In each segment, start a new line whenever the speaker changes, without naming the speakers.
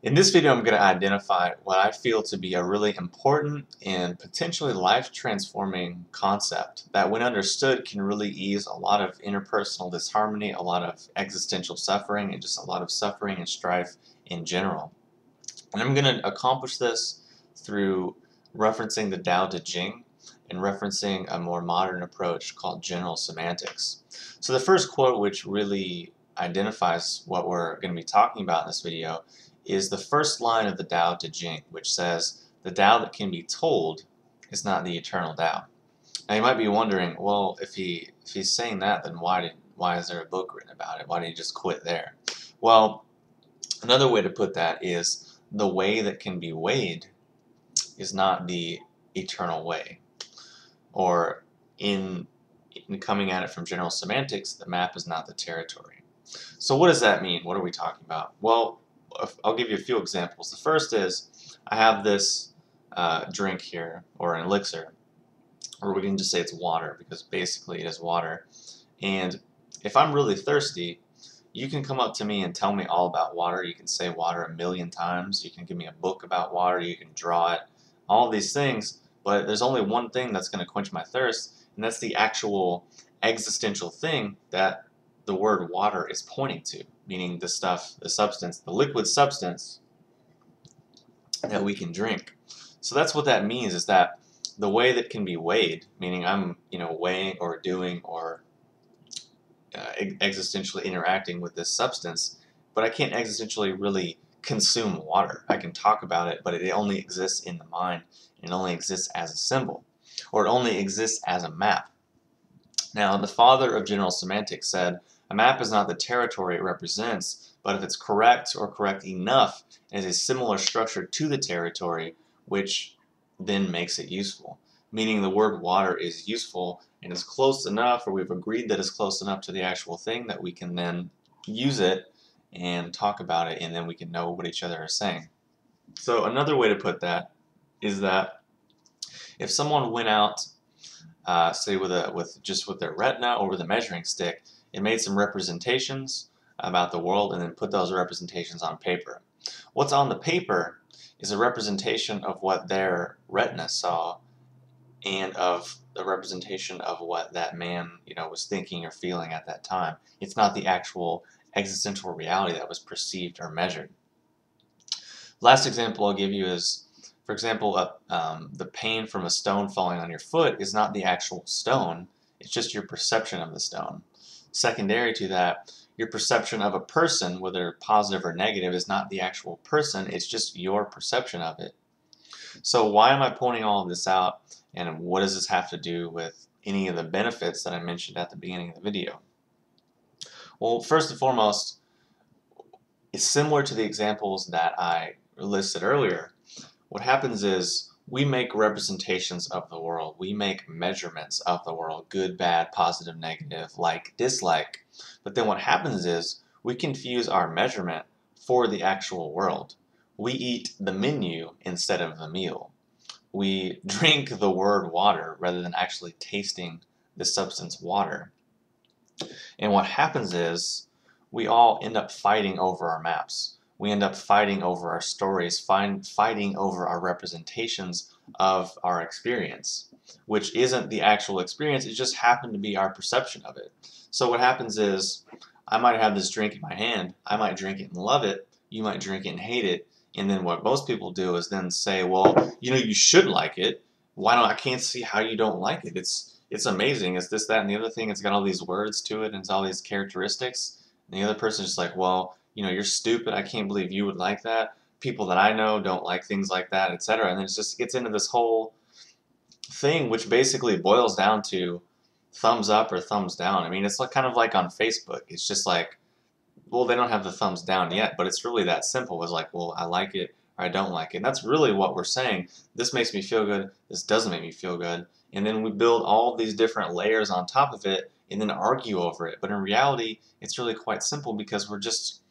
In this video, I'm going to identify what I feel to be a really important and potentially life-transforming concept that, when understood, can really ease a lot of interpersonal disharmony, a lot of existential suffering, and just a lot of suffering and strife in general. And I'm going to accomplish this through referencing the Tao Te Ching and referencing a more modern approach called General Semantics. So the first quote, which really identifies what we're going to be talking about in this video, is the first line of the Tao Te Ching, which says, "The Tao that can be told is not the eternal Tao." Now you might be wondering, well, if he's saying that, then why is there a book written about it? Why did he just quit there? Well, another way to put that is the way that can be weighed is not the eternal way. Or in coming at it from General Semantics, the map is not the territory. So what does that mean? What are we talking about? Well, I'll give you a few examples. The first is, I have this drink here, or an elixir, or we can just say it's water, because basically it is water. And if I'm really thirsty, you can come up to me and tell me all about water. You can say water a million times. You can give me a book about water. You can draw it. All these things, but there's only one thing that's going to quench my thirst, and that's the actual existential thing that the word water is pointing to, meaning the stuff, the substance, the liquid substance that we can drink. So that's what that means, is that the way that can be weighed, meaning I'm weighing or doing or existentially interacting with this substance, but I can't existentially really consume water. I can talk about it, but it only exists in the mind, and it only exists as a symbol, or it only exists as a map. Now, the father of General Semantics said, "A map is not the territory it represents, but if it's correct or correct enough, it is a similar structure to the territory, which then makes it useful." Meaning the word water is useful and is close enough, or we've agreed that it's close enough to the actual thing, that we can then use it and talk about it, and then we can know what each other is saying. So another way to put that is that if someone went out, say with their retina or with a measuring stick, and made some representations about the world, and then put those representations on paper. What's on the paper is a representation of what their retina saw, and of the representation of what that man, was thinking or feeling at that time. It's not the actual existential reality that was perceived or measured. Last example I'll give you is, for example, the pain from a stone falling on your foot is not the actual stone, it's just your perception of the stone. Secondary to that, your perception of a person, whether positive or negative, is not the actual person, it's just your perception of it. So why am I pointing all of this out, and what does this have to do with any of the benefits that I mentioned at the beginning of the video? Well, first and foremost, it's similar to the examples that I listed earlier. What happens is, we make representations of the world. We make measurements of the world, good, bad, positive, negative, like, dislike. But then what happens is, we confuse our measurement for the actual world. We eat the menu instead of the meal. We drink the word water rather than actually tasting the substance water. And what happens is, we all end up fighting over our maps. We end up fighting over our stories, fighting over our representations of our experience, which isn't the actual experience, it just happened to be our perception of it. So what happens is, I might have this drink in my hand, I might drink it and love it, you might drink it and hate it, and then what most people do is then say, well, you should like it. I can't see how you don't like it. It's amazing. It's this, that, and the other thing. It's got all these words to it, and it's all these characteristics. And the other person's just like, well, you're stupid. I can't believe you would like that. People that I know don't like things like that, etc. And then it just gets into this whole thing, which basically boils down to thumbs up or thumbs down. I mean, it's kind of like on Facebook. It's just like, well, they don't have the thumbs down yet, but it's really that simple. It's like, well, I like it or I don't like it. And that's really what we're saying. This makes me feel good. This doesn't make me feel good. And then we build all these different layers on top of it and then argue over it. But in reality, it's really quite simple, because we're just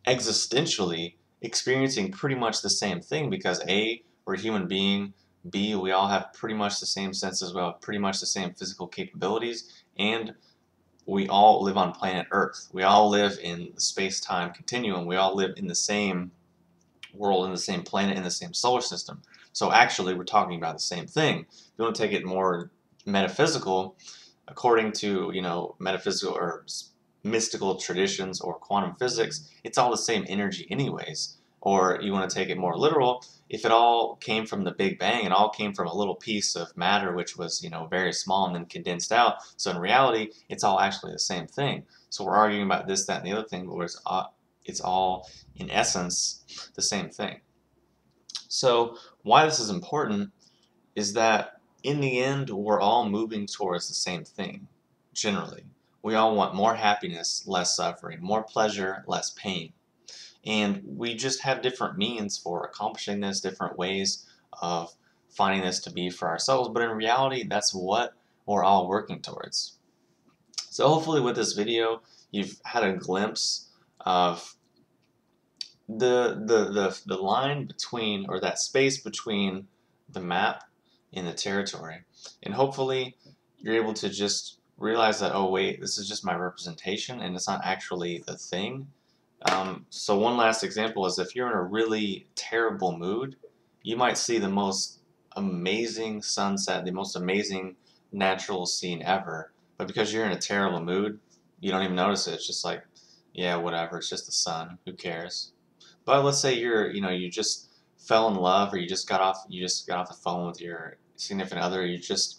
existentially experiencing pretty much the same thing, because A, we're a human being, B, we all have pretty much the same senses, we have pretty much the same physical capabilities, and we all live on planet Earth. We all live in the space-time continuum. We all live in the same world, in the same planet, in the same solar system. So actually, we're talking about the same thing. If you want to take it more metaphysical, according to, metaphysical or mystical traditions or quantum physics, it's all the same energy anyways. Or you want to take it more literal, if it all came from the Big Bang, it all came from a little piece of matter which was, very small and then condensed out. So in reality, it's all actually the same thing. So we're arguing about this, that, and the other thing, but it's all in essence the same thing. So why this is important is that in the end, we're all moving towards the same thing, generally. We all want more happiness, less suffering, more pleasure, less pain. And we just have different means for accomplishing this, different ways of finding this to be for ourselves. But in reality, that's what we're all working towards. So hopefully with this video, you've had a glimpse of the line between, or that space between the map and the territory. And hopefully you're able to just realize that, oh wait, this is just my representation and it's not actually the thing. So one last example is, if you're in a really terrible mood, you might see the most amazing sunset, the most amazing natural scene ever, but because you're in a terrible mood, you don't even notice it. It's just like, yeah, whatever, it's just the sun, who cares? But let's say you just fell in love, or you just got off the phone with your significant other, you're just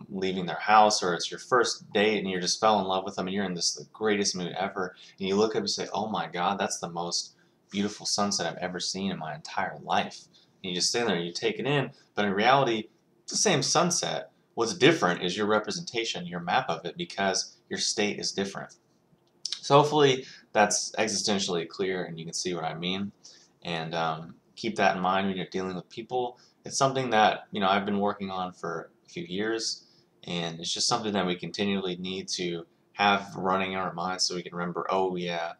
leaving their house, or it's your first date and you just fell in love with them and you're in the greatest mood ever, and you look up and say, oh my God, that's the most beautiful sunset I've ever seen in my entire life. And you just stand there and you take it in, but in reality, it's the same sunset. What's different is your representation, your map of it, because your state is different. So hopefully that's existentially clear and you can see what I mean. And keep that in mind when you're dealing with people. It's something that I've been working on for a few years, and it's just something that we continually need to have running in our minds so we can remember, oh yeah,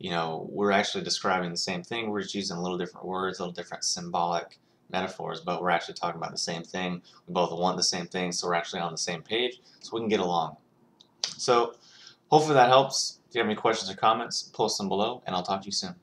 we're actually describing the same thing. We're just using a little different words, a little different symbolic metaphors, but we're actually talking about the same thing. We both want the same thing, so we're actually on the same page, so we can get along. So hopefully that helps. If you have any questions or comments, post them below, and I'll talk to you soon.